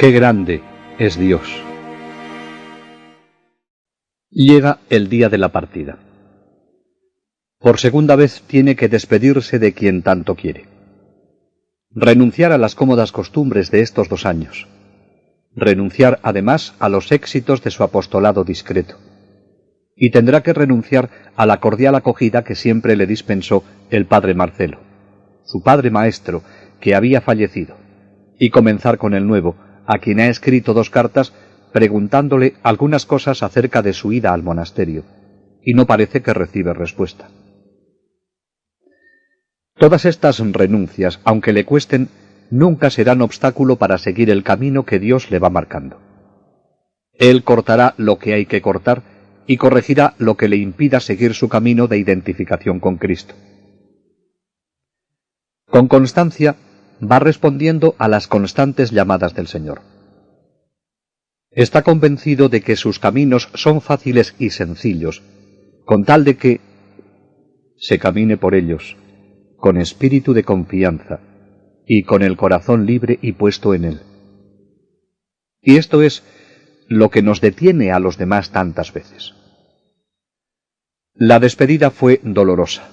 ¡Qué grande es Dios! Llega el día de la partida. Por segunda vez tiene que despedirse de quien tanto quiere. Renunciar a las cómodas costumbres de estos 2 años. Renunciar, además, a los éxitos de su apostolado discreto. Y tendrá que renunciar a la cordial acogida que siempre le dispensó el padre Marcelo, su padre maestro, que había fallecido, y comenzar con el nuevo, a quien ha escrito 2 cartas preguntándole algunas cosas acerca de su ida al monasterio, y no parece que recibe respuesta. Todas estas renuncias, aunque le cuesten, nunca serán obstáculo para seguir el camino que Dios le va marcando. Él cortará lo que hay que cortar y corregirá lo que le impida seguir su camino de identificación con Cristo. Con constancia va respondiendo a las constantes llamadas del Señor. Está convencido de que sus caminos son fáciles y sencillos, con tal de que se camine por ellos, con espíritu de confianza y con el corazón libre y puesto en Él. Y esto es lo que nos detiene a los demás tantas veces. La despedida fue dolorosa.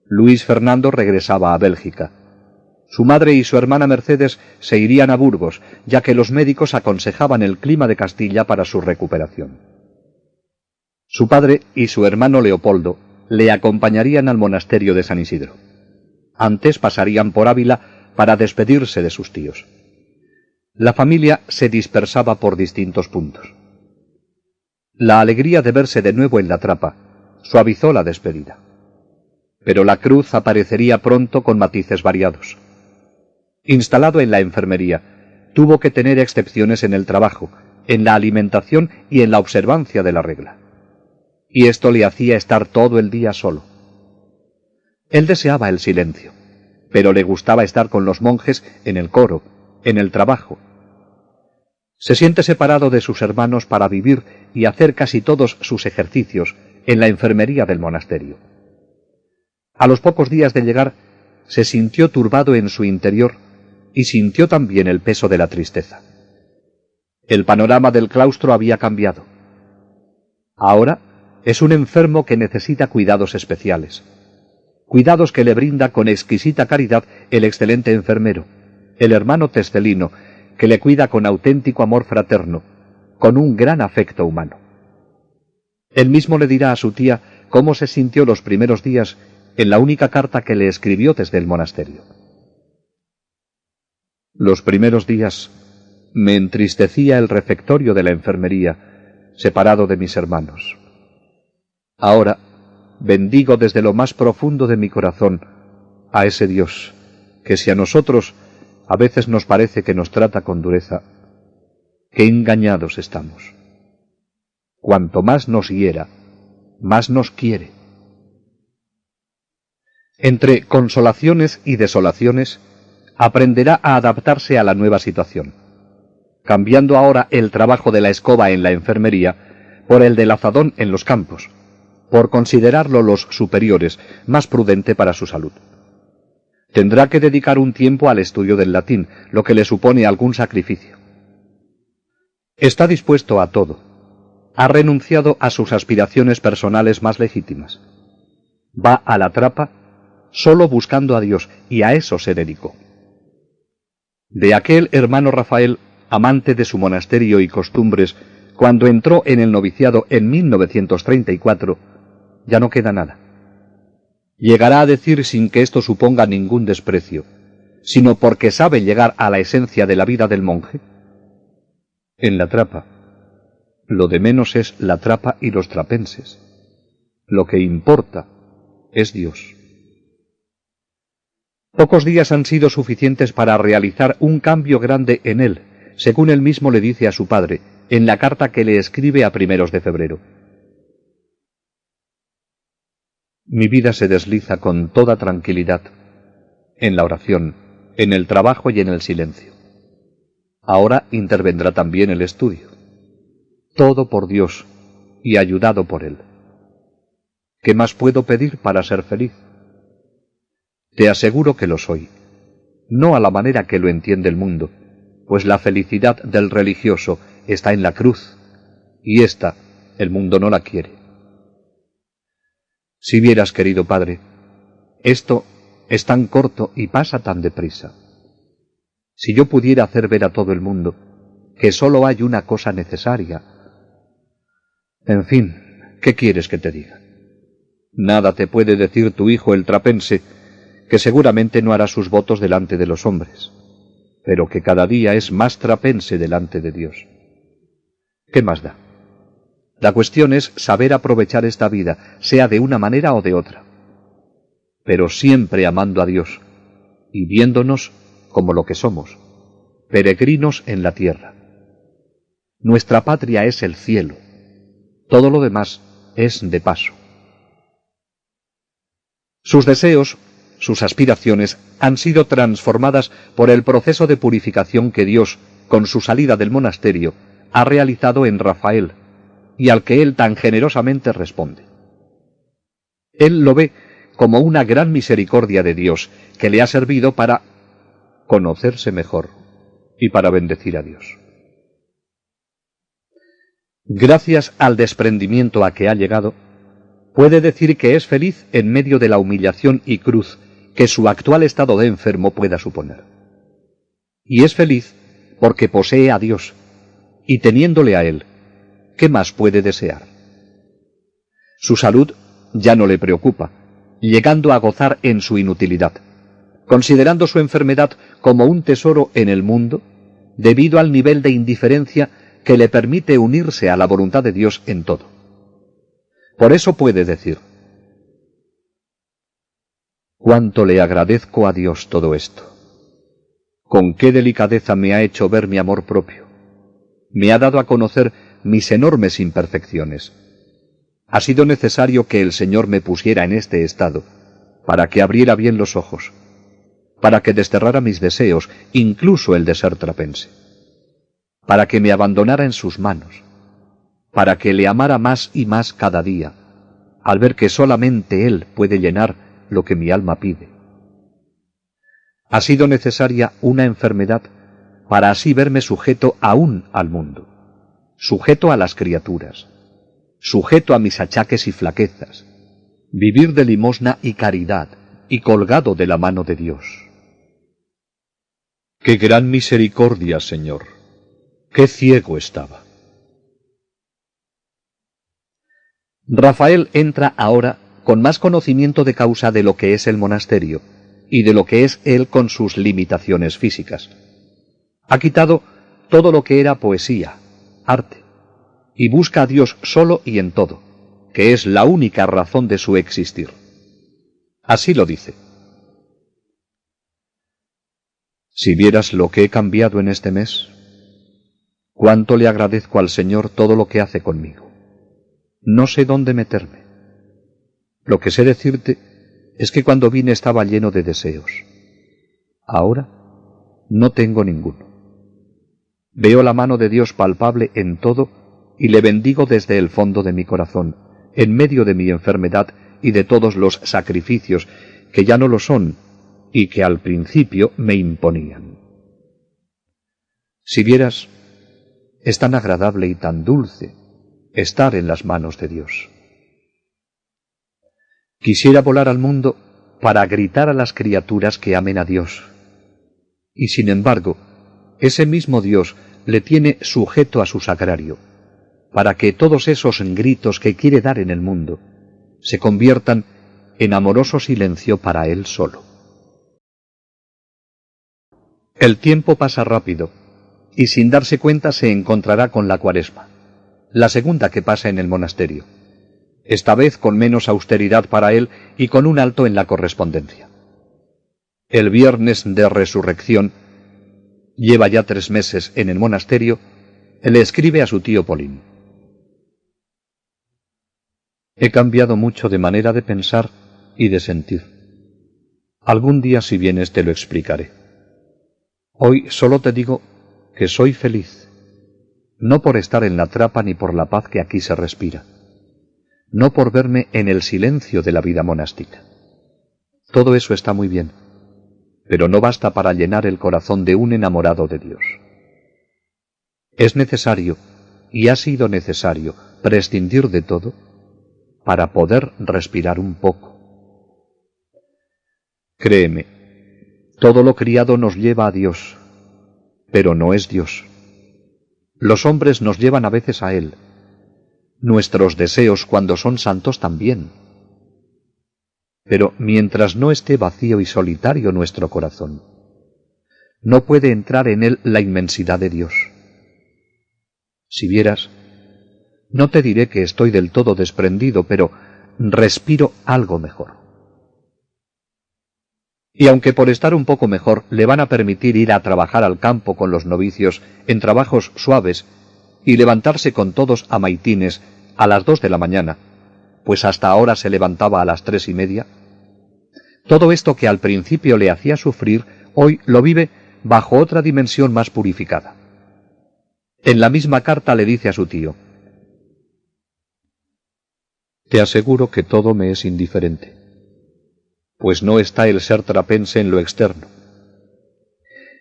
Luis Fernando regresaba a Bélgica. Su madre y su hermana Mercedes se irían a Burgos, ya que los médicos aconsejaban el clima de Castilla para su recuperación. Su padre y su hermano Leopoldo le acompañarían al monasterio de San Isidro. Antes pasarían por Ávila para despedirse de sus tíos. La familia se dispersaba por distintos puntos. La alegría de verse de nuevo en la trapa suavizó la despedida. Pero la cruz aparecería pronto con matices variados. Instalado en la enfermería, tuvo que tener excepciones en el trabajo, en la alimentación y en la observancia de la regla. Y esto le hacía estar todo el día solo. Él deseaba el silencio, pero le gustaba estar con los monjes en el coro, en el trabajo. Se siente separado de sus hermanos para vivir y hacer casi todos sus ejercicios en la enfermería del monasterio. A los pocos días de llegar, se sintió turbado en su interior y sintió también el peso de la tristeza. El panorama del claustro había cambiado. Ahora es un enfermo que necesita cuidados especiales, cuidados que le brinda con exquisita caridad el excelente enfermero, el hermano Tescelino, que le cuida con auténtico amor fraterno, con un gran afecto humano. Él mismo le dirá a su tía cómo se sintió los primeros días en la única carta que le escribió desde el monasterio. Los primeros días me entristecía el refectorio de la enfermería, separado de mis hermanos. Ahora bendigo desde lo más profundo de mi corazón a ese Dios, que si a nosotros a veces nos parece que nos trata con dureza, qué engañados estamos. Cuanto más nos hiera, más nos quiere. Entre consolaciones y desolaciones, aprenderá a adaptarse a la nueva situación, cambiando ahora el trabajo de la escoba en la enfermería por el del azadón en los campos, por considerarlo los superiores, más prudente para su salud. Tendrá que dedicar un tiempo al estudio del latín, lo que le supone algún sacrificio. Está dispuesto a todo. Ha renunciado a sus aspiraciones personales más legítimas. Va a la trapa solo buscando a Dios, y a eso se dedicó. De aquel hermano Rafael, amante de su monasterio y costumbres, cuando entró en el noviciado en 1934, ya no queda nada. Llegará a decir sin que esto suponga ningún desprecio, sino porque sabe llegar a la esencia de la vida del monje. En la trapa, lo de menos es la trapa y los trapenses. Lo que importa es Dios. Pocos días han sido suficientes para realizar un cambio grande en él, según él mismo le dice a su padre, en la carta que le escribe a primeros de febrero. Mi vida se desliza con toda tranquilidad, en la oración, en el trabajo y en el silencio. Ahora intervendrá también el estudio. Todo por Dios y ayudado por Él. ¿Qué más puedo pedir para ser feliz? Te aseguro que lo soy, no a la manera que lo entiende el mundo, pues la felicidad del religioso está en la cruz, y ésta el mundo no la quiere. Si vieras, querido Padre, esto es tan corto y pasa tan deprisa. Si yo pudiera hacer ver a todo el mundo que sólo hay una cosa necesaria. En fin, ¿qué quieres que te diga? Nada te puede decir tu hijo el trapense, que seguramente no hará sus votos delante de los hombres, pero que cada día es más trapense delante de Dios. ¿Qué más da? La cuestión es saber aprovechar esta vida, sea de una manera o de otra, pero siempre amando a Dios y viéndonos como lo que somos, peregrinos en la tierra. Nuestra patria es el cielo, todo lo demás es de paso. Sus deseos, sus aspiraciones, han sido transformadas por el proceso de purificación que Dios, con su salida del monasterio, ha realizado en Rafael, y al que él tan generosamente responde. Él lo ve como una gran misericordia de Dios que le ha servido para conocerse mejor y para bendecir a Dios. Gracias al desprendimiento a que ha llegado, puede decir que es feliz en medio de la humillación y cruz que su actual estado de enfermo pueda suponer. Y es feliz porque posee a Dios, y teniéndole a Él, ¿qué más puede desear? Su salud ya no le preocupa, llegando a gozar en su inutilidad, considerando su enfermedad como un tesoro en el mundo, debido al nivel de indiferencia que le permite unirse a la voluntad de Dios en todo. Por eso puede decir: «Cuánto le agradezco a Dios todo esto. Con qué delicadeza me ha hecho ver mi amor propio. Me ha dado a conocer mis enormes imperfecciones. Ha sido necesario que el Señor me pusiera en este estado, para que abriera bien los ojos, para que desterrara mis deseos, incluso el de ser trapense, para que me abandonara en sus manos, para que le amara más y más cada día, al ver que solamente Él puede llenar lo que mi alma pide. Ha sido necesaria una enfermedad para así verme sujeto aún al mundo, sujeto a las criaturas, sujeto a mis achaques y flaquezas, vivir de limosna y caridad, y colgado de la mano de Dios». ¡Qué gran misericordia, Señor! ¡Qué ciego estaba! Rafael entra ahora con más conocimiento de causa de lo que es el monasterio y de lo que es él con sus limitaciones físicas. Ha quitado todo lo que era poesía, arte, y busca a Dios solo y en todo, que es la única razón de su existir. Así lo dice: «Si vieras lo que he cambiado en este mes, cuánto le agradezco al Señor todo lo que hace conmigo. No sé dónde meterme. Lo que sé decirte es que cuando vine estaba lleno de deseos. Ahora no tengo ninguno. Veo la mano de Dios palpable en todo y le bendigo desde el fondo de mi corazón, en medio de mi enfermedad y de todos los sacrificios que ya no lo son y que al principio me imponían. Si vieras, es tan agradable y tan dulce estar en las manos de Dios. Quisiera volar al mundo para gritar a las criaturas que amen a Dios. Y sin embargo, ese mismo Dios le tiene sujeto a su sagrario, para que todos esos gritos que quiere dar en el mundo se conviertan en amoroso silencio para Él solo. El tiempo pasa rápido, y sin darse cuenta se encontrará con la Cuaresma, la segunda que pasa en el monasterio, esta vez con menos austeridad para él y con un alto en la correspondencia. El viernes de Resurrección, lleva ya 3 meses en el monasterio, le escribe a su tío Polín: «He cambiado mucho de manera de pensar y de sentir. Algún día, si vienes, te lo explicaré. Hoy solo te digo que soy feliz, no por estar en la trapa ni por la paz que aquí se respira, no por verme en el silencio de la vida monástica. Todo eso está muy bien, pero no basta para llenar el corazón de un enamorado de Dios. Es necesario, y ha sido necesario, prescindir de todo para poder respirar un poco. Créeme, todo lo criado nos lleva a Dios, pero no es Dios. Los hombres nos llevan a veces a Él. Nuestros deseos, cuando son santos, también. Pero mientras no esté vacío y solitario nuestro corazón, no puede entrar en él la inmensidad de Dios. Si vieras, no te diré que estoy del todo desprendido, pero respiro algo mejor. Y aunque por estar un poco mejor le van a permitir ir a trabajar al campo con los novicios en trabajos suaves y levantarse con todos a maitines a las 2 de la mañana, pues hasta ahora se levantaba a las 3:30, todo esto que al principio le hacía sufrir, hoy lo vive bajo otra dimensión más purificada. En la misma carta le dice a su tío: «Te aseguro que todo me es indiferente, pues no está el ser trapense en lo externo.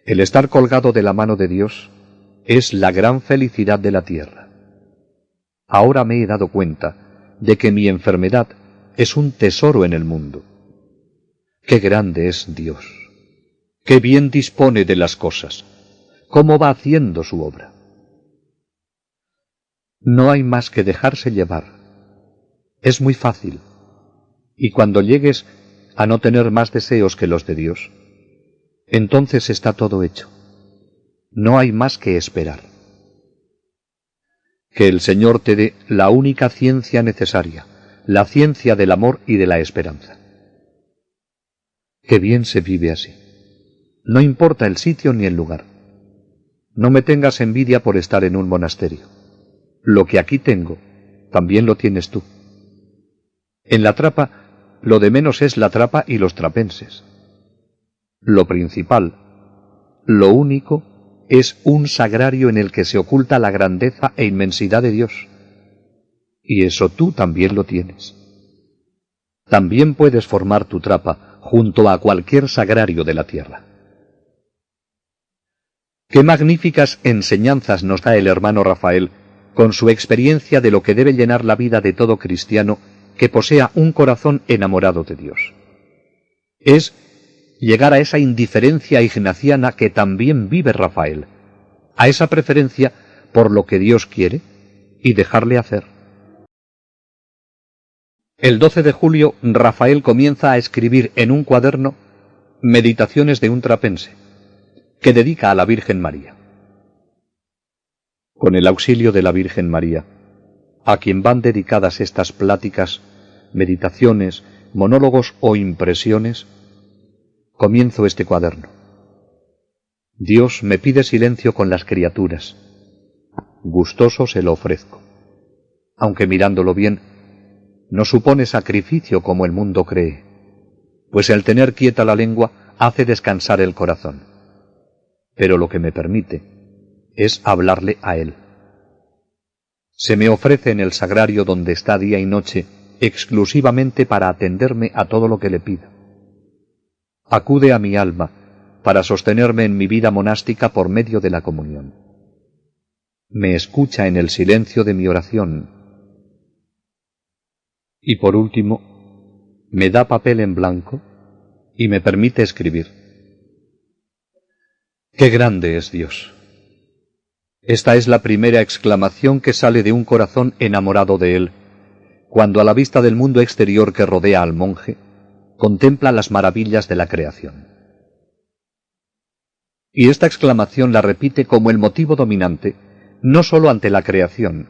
El estar colgado de la mano de Dios es la gran felicidad de la tierra. Ahora me he dado cuenta de que mi enfermedad es un tesoro en el mundo. Qué grande es Dios, qué bien dispone de las cosas, cómo va haciendo su obra. No hay más que dejarse llevar. Es muy fácil, y cuando llegues a no tener más deseos que los de Dios, entonces está todo hecho. No hay más que esperar. Que el Señor te dé la única ciencia necesaria, la ciencia del amor y de la esperanza. Qué bien se vive así. No importa el sitio ni el lugar. No me tengas envidia por estar en un monasterio. Lo que aquí tengo, también lo tienes tú. En la trapa, lo de menos es la trapa y los trapenses. Lo principal, lo único, es un sagrario en el que se oculta la grandeza e inmensidad de Dios. Y eso tú también lo tienes. También puedes formar tu trapa junto a cualquier sagrario de la tierra. Qué magníficas enseñanzas nos da el hermano Rafael con su experiencia de lo que debe llenar la vida de todo cristiano que posea un corazón enamorado de Dios. Es llegar a esa indiferencia ignaciana que también vive Rafael, a esa preferencia por lo que Dios quiere y dejarle hacer. El 12 de julio, Rafael comienza a escribir en un cuaderno Meditaciones de un trapense, que dedica a la Virgen María. Con el auxilio de la Virgen María, a quien van dedicadas estas pláticas, meditaciones, monólogos o impresiones, comienzo este cuaderno. Dios me pide silencio con las criaturas. Gustoso se lo ofrezco, aunque mirándolo bien, no supone sacrificio como el mundo cree, pues el tener quieta la lengua hace descansar el corazón. Pero lo que me permite es hablarle a Él. Se me ofrece en el sagrario donde está día y noche exclusivamente para atenderme a todo lo que le pida. Acude a mi alma para sostenerme en mi vida monástica por medio de la comunión. Me escucha en el silencio de mi oración. Y por último, me da papel en blanco y me permite escribir. ¡Qué grande es Dios! Esta es la primera exclamación que sale de un corazón enamorado de Él, cuando a la vista del mundo exterior que rodea al monje, contempla las maravillas de la creación. Y esta exclamación la repite como el motivo dominante, no sólo ante la creación,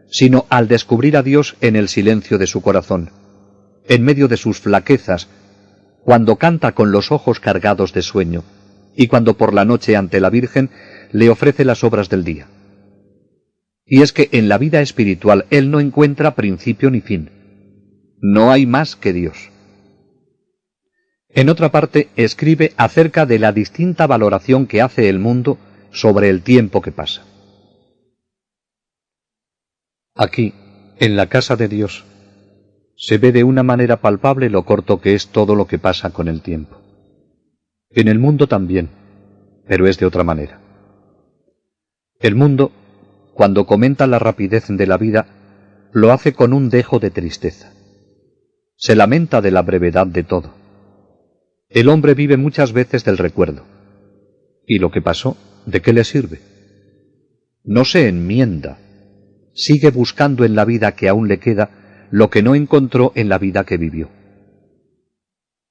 sino al descubrir a Dios en el silencio de su corazón, en medio de sus flaquezas, cuando canta con los ojos cargados de sueño, y cuando por la noche ante la Virgen le ofrece las obras del día. Y es que en la vida espiritual él no encuentra principio ni fin. No hay más que Dios. En otra parte escribe acerca de la distinta valoración que hace el mundo sobre el tiempo que pasa. Aquí, en la casa de Dios, se ve de una manera palpable lo corto que es todo lo que pasa con el tiempo. En el mundo también, pero es de otra manera. El mundo cuando comenta la rapidez de la vida, lo hace con un dejo de tristeza. Se lamenta de la brevedad de todo. El hombre vive muchas veces del recuerdo. ¿Y lo que pasó, de qué le sirve? No se enmienda. Sigue buscando en la vida que aún le queda lo que no encontró en la vida que vivió.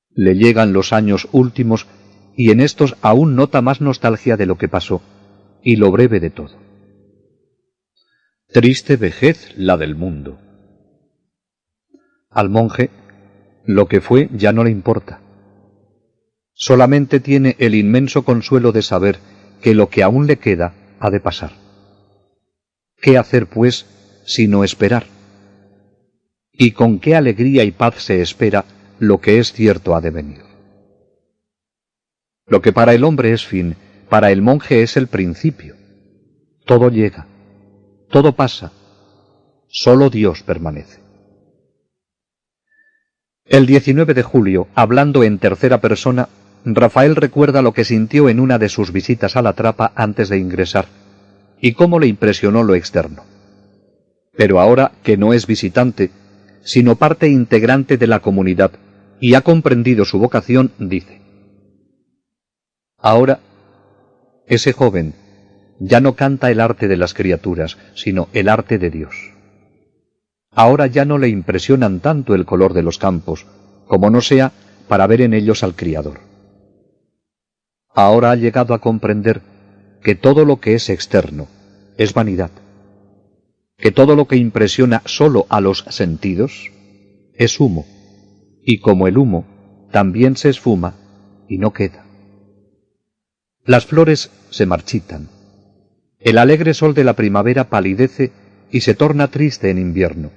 Le llegan los años últimos y en estos aún nota más nostalgia de lo que pasó y lo breve de todo. Triste vejez la del mundo. Al monje, lo que fue ya no le importa. Solamente tiene el inmenso consuelo de saber que lo que aún le queda ha de pasar. ¿Qué hacer, pues, sino esperar? Y con qué alegría y paz se espera lo que es cierto ha de venir. Lo que para el hombre es fin, para el monje es el principio. Todo llega, todo pasa, solo Dios permanece. El 19 de julio, hablando en tercera persona, Rafael recuerda lo que sintió en una de sus visitas a la trapa antes de ingresar, y cómo le impresionó lo externo. Pero ahora que no es visitante, sino parte integrante de la comunidad, y ha comprendido su vocación, dice: ahora, ese joven ya no canta el arte de las criaturas, sino el arte de Dios. Ahora ya no le impresionan tanto el color de los campos, como no sea para ver en ellos al Criador. Ahora ha llegado a comprender que todo lo que es externo es vanidad, que todo lo que impresiona solo a los sentidos es humo, y como el humo también se esfuma y no queda. Las flores se marchitan, el alegre sol de la primavera palidece y se torna triste en invierno.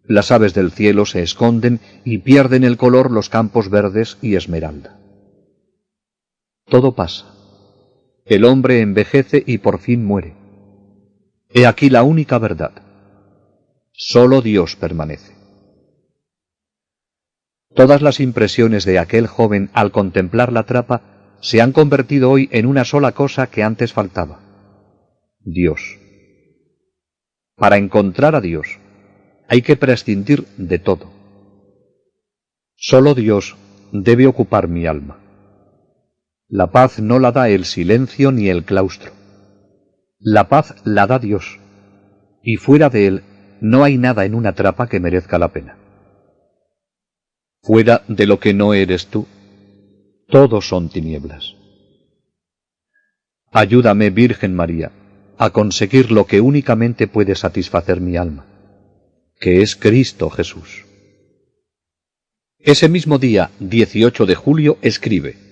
Las aves del cielo se esconden y pierden el color los campos verdes y esmeralda. Todo pasa. El hombre envejece y por fin muere. He aquí la única verdad. Solo Dios permanece. Todas las impresiones de aquel joven al contemplar la trapa se han convertido hoy en una sola cosa que antes faltaba: Dios. Para encontrar a Dios hay que prescindir de todo. Solo Dios debe ocupar mi alma. La paz no la da el silencio ni el claustro. La paz la da Dios, y fuera de él no hay nada en una trapa que merezca la pena. Fuera de lo que no eres tú, todos son tinieblas. Ayúdame, Virgen María, a conseguir lo que únicamente puede satisfacer mi alma, que es Cristo Jesús. Ese mismo día, 18 de julio, escribe: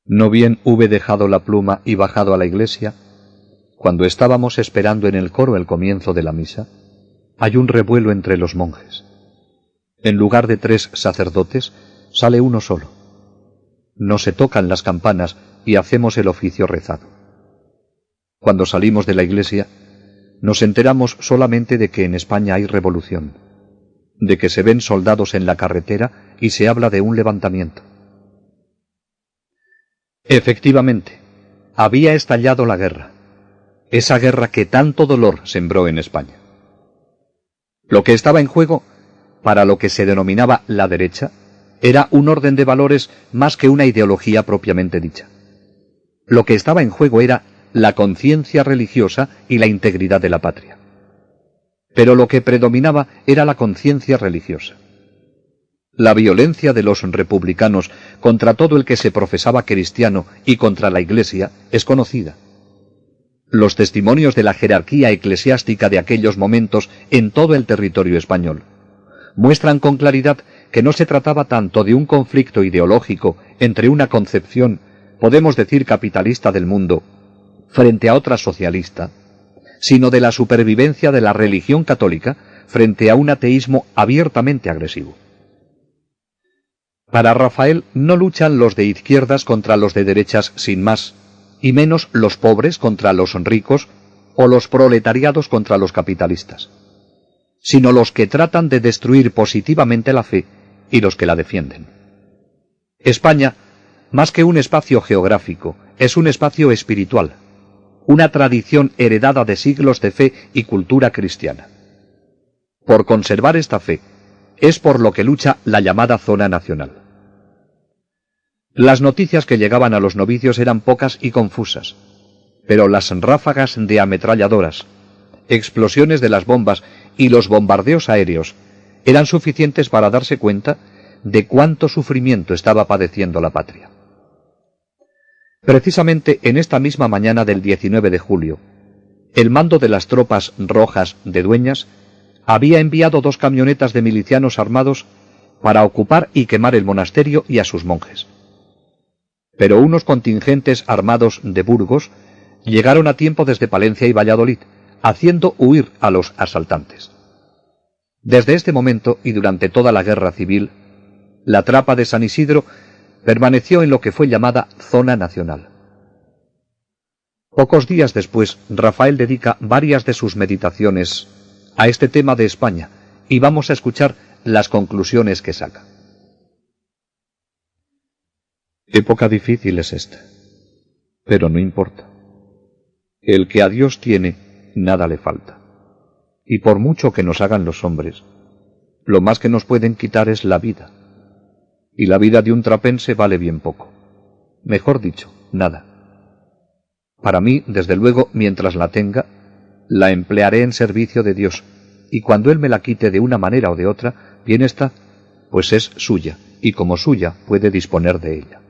no bien hube dejado la pluma y bajado a la iglesia, cuando estábamos esperando en el coro el comienzo de la misa, hay un revuelo entre los monjes. En lugar de 3 sacerdotes, sale uno solo. No se tocan las campanas y hacemos el oficio rezado. Cuando salimos de la iglesia, nos enteramos solamente de que en España hay revolución, de que se ven soldados en la carretera y se habla de un levantamiento. Efectivamente, había estallado la guerra, esa guerra que tanto dolor sembró en España. Lo que estaba en juego, para lo que se denominaba la derecha, era un orden de valores más que una ideología propiamente dicha. Lo que estaba en juego era la conciencia religiosa y la integridad de la patria. Pero lo que predominaba era la conciencia religiosa. La violencia de los republicanos contra todo el que se profesaba cristiano y contra la Iglesia es conocida. Los testimonios de la jerarquía eclesiástica de aquellos momentos en todo el territorio español muestran con claridad que no se trataba tanto de un conflicto ideológico entre una concepción, podemos decir capitalista del mundo, frente a otra socialista, sino de la supervivencia de la religión católica frente a un ateísmo abiertamente agresivo. Para Rafael no luchan los de izquierdas contra los de derechas sin más, y menos los pobres contra los ricos o los proletariados contra los capitalistas, sino los que tratan de destruir positivamente la fe y los que la defienden. España, más que un espacio geográfico, es un espacio espiritual, una tradición heredada de siglos de fe y cultura cristiana. Por conservar esta fe es por lo que lucha la llamada zona nacional. Las noticias que llegaban a los novicios eran pocas y confusas, pero las ráfagas de ametralladoras, explosiones de las bombas y los bombardeos aéreos eran suficientes para darse cuenta de cuánto sufrimiento estaba padeciendo la patria. Precisamente en esta misma mañana del 19 de julio, el mando de las tropas rojas de Dueñas había enviado 2 camionetas de milicianos armados para ocupar y quemar el monasterio y a sus monjes. Pero unos contingentes armados de Burgos llegaron a tiempo desde Palencia y Valladolid, haciendo huir a los asaltantes. Desde este momento y durante toda la guerra civil, la trapa de San Isidro permaneció en lo que fue llamada zona nacional. Pocos días después, Rafael dedica varias de sus meditaciones a este tema de España, y vamos a escuchar las conclusiones que saca. Época difícil es esta, pero no importa. El que a Dios tiene, nada le falta. Y por mucho que nos hagan los hombres, lo más que nos pueden quitar es la vida. Y la vida de un trapense vale bien poco. Mejor dicho, nada. Para mí, desde luego, mientras la tenga, la emplearé en servicio de Dios, y cuando Él me la quite de una manera o de otra, bien está, pues es suya, y como suya puede disponer de ella.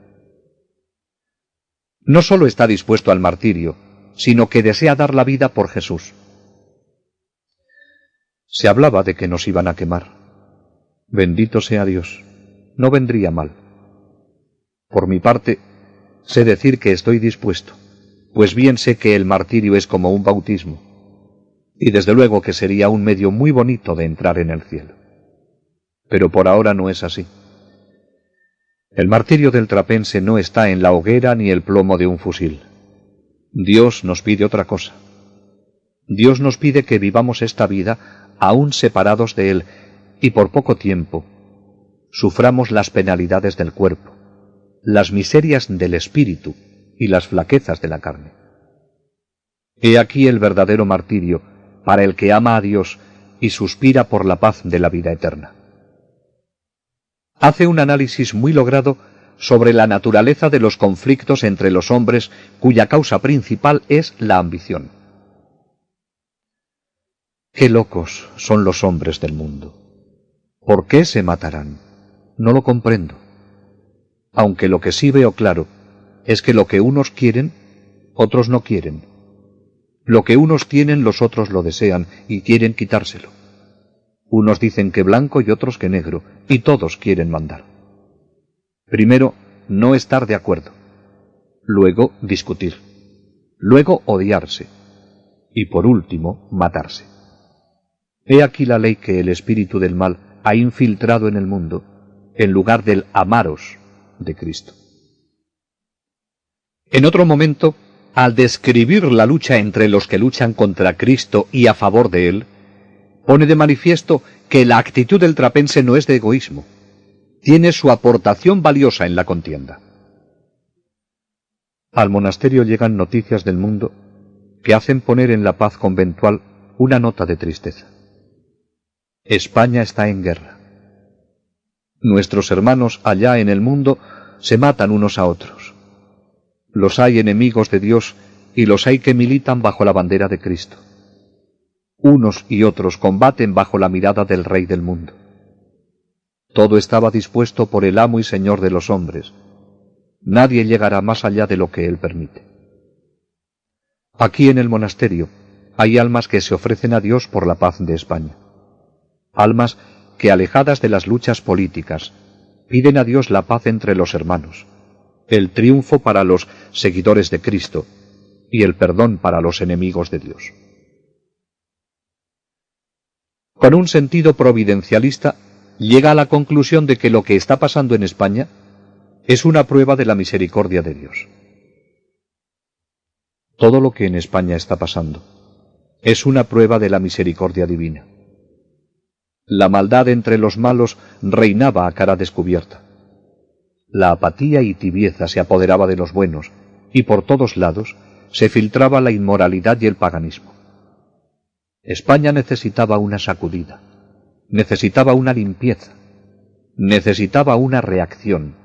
No solo está dispuesto al martirio, sino que desea dar la vida por Jesús. Se hablaba de que nos iban a quemar. Bendito sea Dios, no vendría mal. Por mi parte, sé decir que estoy dispuesto, pues bien sé que el martirio es como un bautismo, y desde luego que sería un medio muy bonito de entrar en el cielo. Pero por ahora no es así. El martirio del trapense no está en la hoguera ni el plomo de un fusil. Dios nos pide otra cosa. Dios nos pide que vivamos esta vida aún separados de Él y por poco tiempo suframos las penalidades del cuerpo, las miserias del espíritu y las flaquezas de la carne. He aquí el verdadero martirio para el que ama a Dios y suspira por la paz de la vida eterna. Hace un análisis muy logrado sobre la naturaleza de los conflictos entre los hombres cuya causa principal es la ambición. ¡Qué locos son los hombres del mundo! ¿Por qué se matarán? No lo comprendo. Aunque lo que sí veo claro es que lo que unos quieren, otros no quieren. Lo que unos tienen, los otros lo desean y quieren quitárselo. Unos dicen que blanco y otros que negro, y todos quieren mandar. Primero, no estar de acuerdo. Luego, discutir. Luego, odiarse. Y por último, matarse. He aquí la ley que el espíritu del mal ha infiltrado en el mundo, en lugar del amaros de Cristo. En otro momento, al describir la lucha entre los que luchan contra Cristo y a favor de Él, pone de manifiesto que la actitud del trapense no es de egoísmo, tiene su aportación valiosa en la contienda. Al monasterio llegan noticias del mundo que hacen poner en la paz conventual una nota de tristeza. España está en guerra. Nuestros hermanos allá en el mundo se matan unos a otros. Los hay enemigos de Dios y los hay que militan bajo la bandera de Cristo. Unos y otros combaten bajo la mirada del Rey del mundo. Todo estaba dispuesto por el amo y Señor de los hombres. Nadie llegará más allá de lo que Él permite. Aquí en el monasterio hay almas que se ofrecen a Dios por la paz de España. Almas que, alejadas de las luchas políticas, piden a Dios la paz entre los hermanos, el triunfo para los seguidores de Cristo y el perdón para los enemigos de Dios. Con un sentido providencialista, llega a la conclusión de que lo que está pasando en España es una prueba de la misericordia de Dios. Todo lo que en España está pasando es una prueba de la misericordia divina. La maldad entre los malos reinaba a cara descubierta. La apatía y tibieza se apoderaba de los buenos, y por todos lados se filtraba la inmoralidad y el paganismo. España necesitaba una sacudida, necesitaba una limpieza, necesitaba una reacción,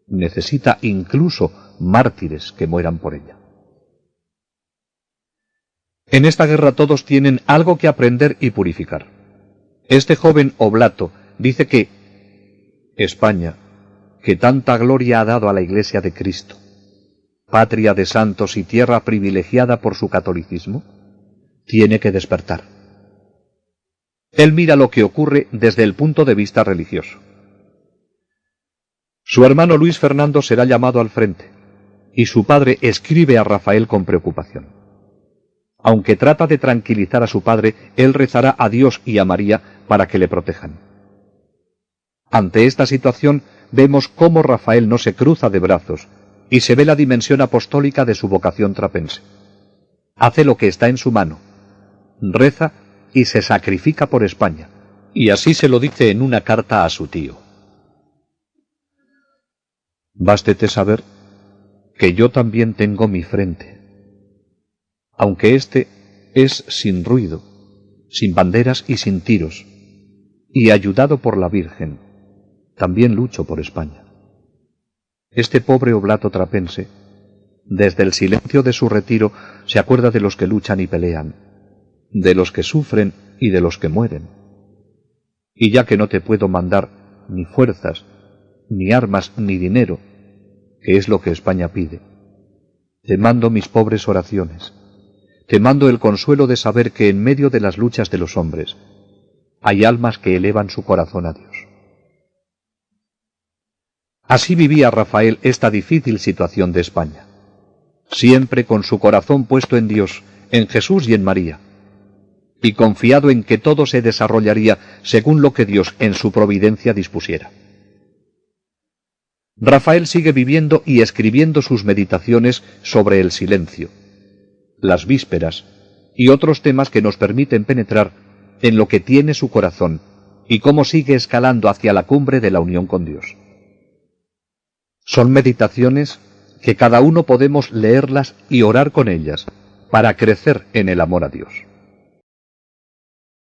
necesita incluso mártires que mueran por ella. En esta guerra todos tienen algo que aprender y purificar. Este joven oblato dice que España, que tanta gloria ha dado a la Iglesia de Cristo, patria de santos y tierra privilegiada por su catolicismo, tiene que despertar. Él mira lo que ocurre desde el punto de vista religioso. Su hermano Luis Fernando será llamado al frente, y su padre escribe a Rafael con preocupación. Aunque trata de tranquilizar a su padre, él rezará a Dios y a María para que le protejan. Ante esta situación vemos cómo Rafael no se cruza de brazos y se ve la dimensión apostólica de su vocación trapense. Hace lo que está en su mano, reza y se sacrifica por España, y así se lo dice en una carta a su tío. Bástete saber que yo también tengo mi frente, aunque este es sin ruido, sin banderas y sin tiros, y ayudado por la Virgen, también lucho por España. Este pobre oblato trapense, desde el silencio de su retiro, se acuerda de los que luchan y pelean, de los que sufren y de los que mueren. Y ya que no te puedo mandar ni fuerzas, ni armas, ni dinero, que es lo que España pide, te mando mis pobres oraciones, te mando el consuelo de saber que en medio de las luchas de los hombres hay almas que elevan su corazón a Dios. Así vivía Rafael esta difícil situación de España, siempre con su corazón puesto en Dios, en Jesús y en María, y confiado en que todo se desarrollaría según lo que Dios en su providencia dispusiera. Rafael sigue viviendo y escribiendo sus meditaciones sobre el silencio, las vísperas y otros temas que nos permiten penetrar en lo que tiene su corazón y cómo sigue escalando hacia la cumbre de la unión con Dios. Son meditaciones que cada uno podemos leerlas y orar con ellas para crecer en el amor a Dios.